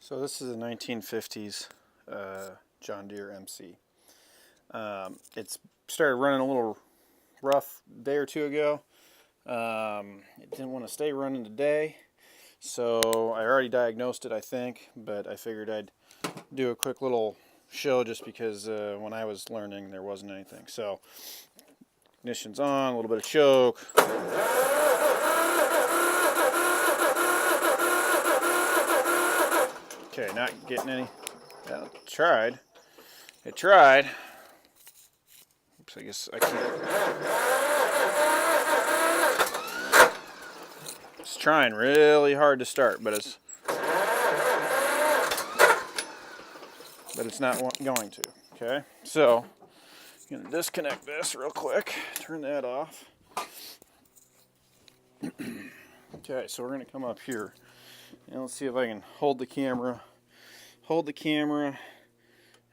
So this is a 1950s John Deere MC. It's started running a little rough a day or two ago. It didn't want to stay running today, so I already diagnosed it, I think, but I figured I'd do a quick little show just because when I was learning there wasn't anything. So ignition's on, a little bit of choke. Okay, not getting any. Well, it tried. It tried. Oops, I guess I can't. It's trying really hard to start, but it's not going to. Okay, so I'm gonna disconnect this real quick. Turn that off. Okay, so we're gonna come up here and let's see if I can hold the camera.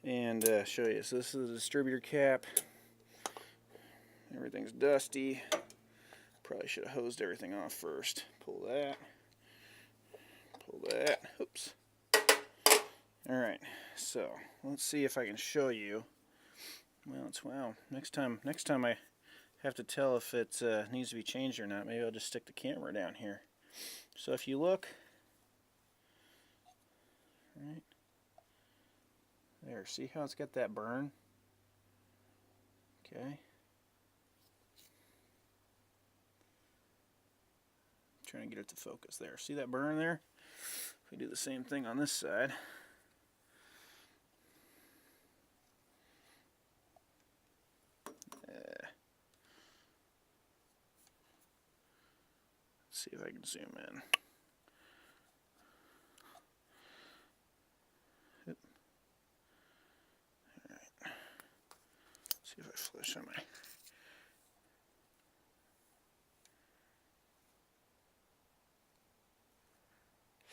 And show you. So this is the distributor cap. Everything's dusty. Probably should have hosed everything off first. Pull that. Oops. Alright, so let's see if I can show you. Wow. Next time I have to tell if it needs to be changed or not. Maybe I'll just stick the camera down here. So if you look, right there, see how it's got that burn? Okay. Trying to get it to focus there. See that burn there? If we do the same thing on this side. Let's see if I can zoom in. Alright. See if I flash on my.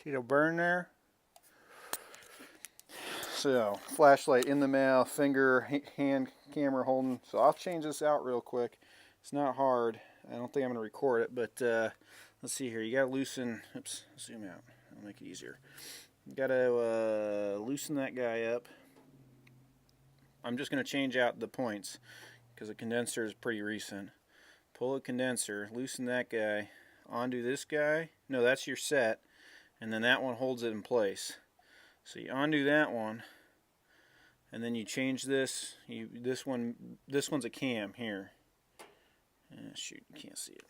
See the burn there? So, flashlight in the mouth, finger, hand, camera holding. So I'll change this out real quick. It's not hard. I don't think I'm going to record it, but let's see here. You got to loosen, oops, zoom out. I'll make it easier. You got to loosen that guy up. I'm just going to change out the points because the condenser is pretty recent. Pull the condenser, loosen that guy, undo this guy. No, that's your set, and then that one holds it in place. So you undo that one, and then you change this. This one's a cam here. Shoot, you can't see it.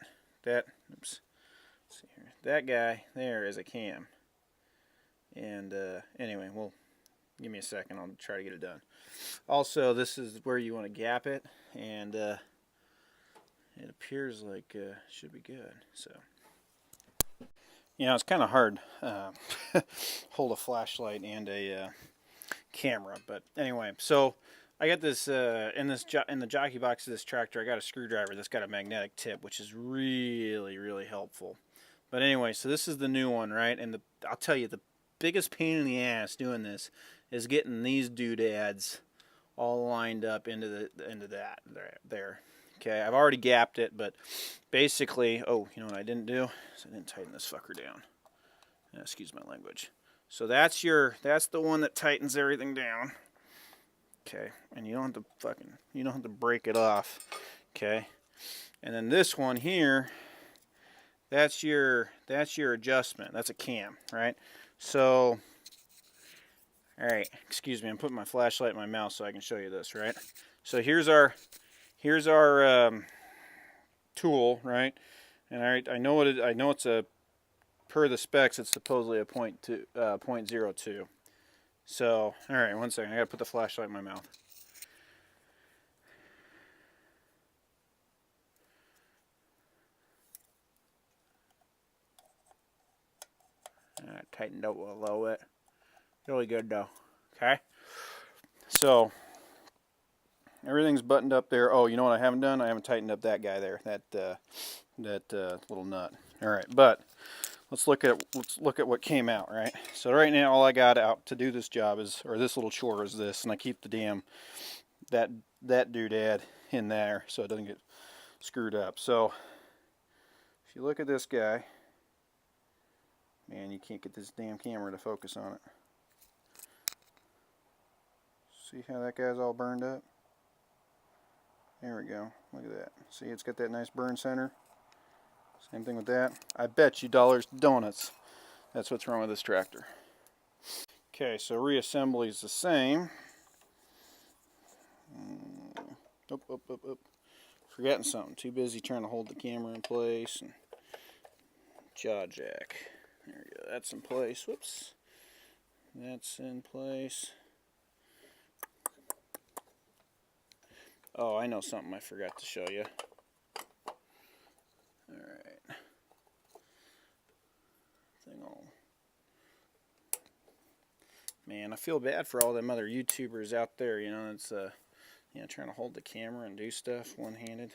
Oops. Let's see here. That guy there is a cam. And anyway, give me a second. I'll try to get it done. Also, this is where you want to gap it, and it appears like it should be good. So. You know, it's kind of hard hold a flashlight and a camera, but anyway, so I got this in the jockey box of this tractor. I got a screwdriver that's got a magnetic tip, which is really helpful. But anyway, so this is the new one, right? And I'll tell you, the biggest pain in the ass doing this is getting these doodads all lined up into that there. Okay, I've already gapped it, but basically, oh, you know what I didn't do? So I didn't tighten this fucker down. Excuse my language. So that's the one that tightens everything down. Okay, and you don't have to break it off. Okay, and then this one here, that's your adjustment. That's a cam, right? So, all right, excuse me, I'm putting my flashlight in my mouth so I can show you this, right? So here's our tool, right? And I know it's a, per the specs, it's supposedly a 0.02. So, all right, one second. I gotta put the flashlight in my mouth. All right, tightened up a little bit. Really good though. Okay. So everything's buttoned up there. Oh, you know what I haven't done? I haven't tightened up that guy there. That little nut. All right, but let's look at what came out, right? So right now, all I got out to do this job or this little chore is this, and I keep the damn that doodad in there so it doesn't get screwed up. So if you look at this guy, man, you can't get this damn camera to focus on it. See how that guy's all burned up? There we go. Look at that. See, it's got that nice burn center. Same thing with that. I bet you dollars to donuts that's what's wrong with this tractor. Okay, so reassembly is the same. Up. Forgetting something. Too busy trying to hold the camera in place. And jaw jack. There we go. That's in place. Whoops. That's in place. Oh, I know something I forgot to show you. Alright. Thing all. Man, I feel bad for all them other YouTubers out there, you know, it's trying to hold the camera and do stuff one-handed.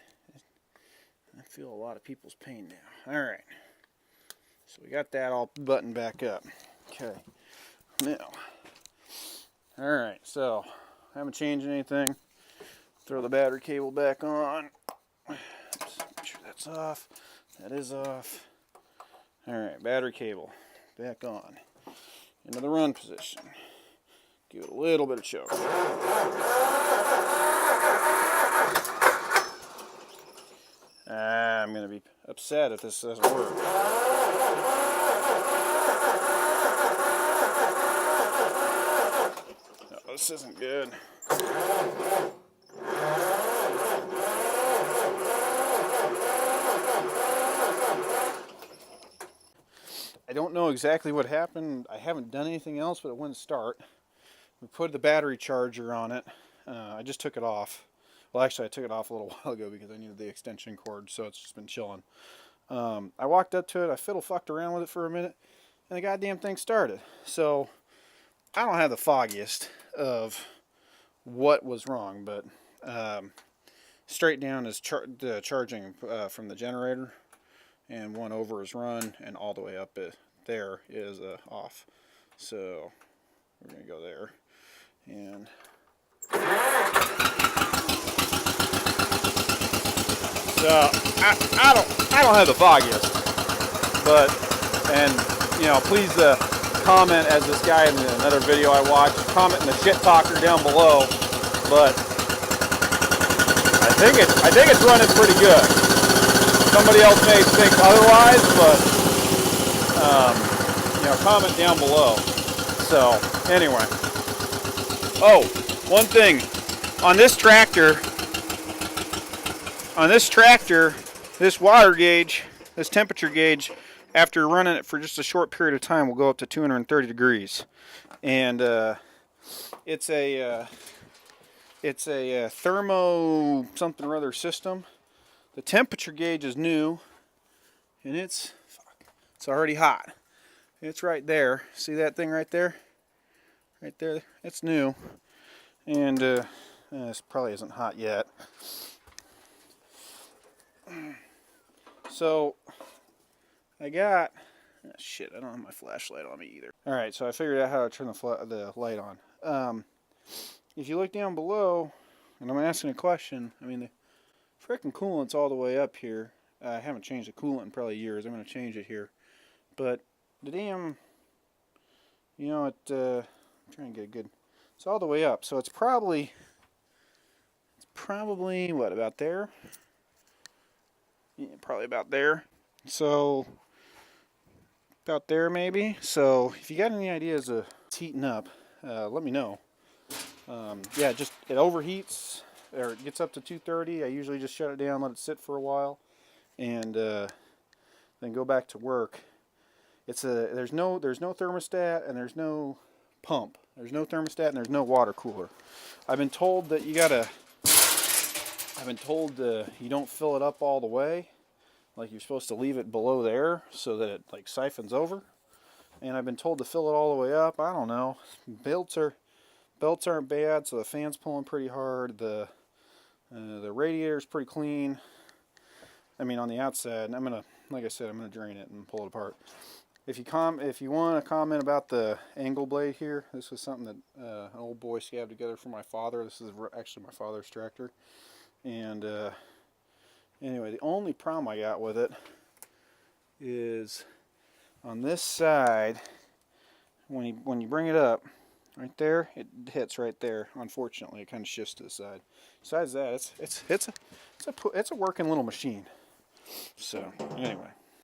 I feel a lot of people's pain now. Alright. So we got that all buttoned back up. Okay. Now. Alright, so I haven't changed anything. Throw the battery cable back on. Oops, make sure that's off. That is off. Alright, battery cable back on. Into the run position. Give it a little bit of choke. I'm going to be upset if this doesn't work. No, this isn't good. I don't know exactly what happened. I haven't done anything else, but it wouldn't start. We put the battery charger on it. I just took it off. Well, actually, I took it off a little while ago because I needed the extension cord, so it's just been chilling. I walked up to it. I fiddle-fucked around with it for a minute, and the goddamn thing started. So I don't have the foggiest of what was wrong, but straight down is the charging from the generator, and one over is run, and all the way up there is off. So we're going to go there. And so I don't have the foggiest, but please comment, as this guy in another video I watched, comment in the shit talker down below. But I think it's running pretty good. Somebody else may think otherwise, but comment down below. So anyway, oh, one thing on this tractor, this water gauge, this temperature gauge, after running it for just a short period of time, will go up to 230 degrees, and it's a thermo something or other system. The temperature gauge is new, and it's already hot. It's right there. See that thing right there? Right there. It's new, and this probably isn't hot yet. So I got shit. I don't have my flashlight on me either. All right, so I figured out how to turn the light on. If you look down below, and I'm asking a question. I mean, the frickin' coolant's all the way up here. I haven't changed the coolant in probably years. I'm going to change it here, but the damn, I'm trying to get a good. It's all the way up, so it's probably what, about there? Yeah, probably about there. So about there maybe. So if you got any ideas of it's heating up, let me know. Yeah, just it overheats, or it gets up to 230. I usually just shut it down, let it sit for a while, and then go back to work. There's no thermostat, and there's no pump. There's no thermostat, and there's no water cooler. I've been told that you don't fill it up all the way. Like, you're supposed to leave it below there so that it like siphons over. And I've been told to fill it all the way up. I don't know. Belts aren't bad, so the fan's pulling pretty hard. The radiator's pretty clean. I mean, on the outside. And like I said, I'm gonna drain it and pull it apart. If you want to comment about the angle blade here, this was something that an old boy scabbed together for my father. This is actually my father's tractor. And anyway, the only problem I got with it is on this side, when you bring it up, Right there, it hits right there. Unfortunately, it kind of shifts to the side. Besides that, it's a working little machine. So anyway.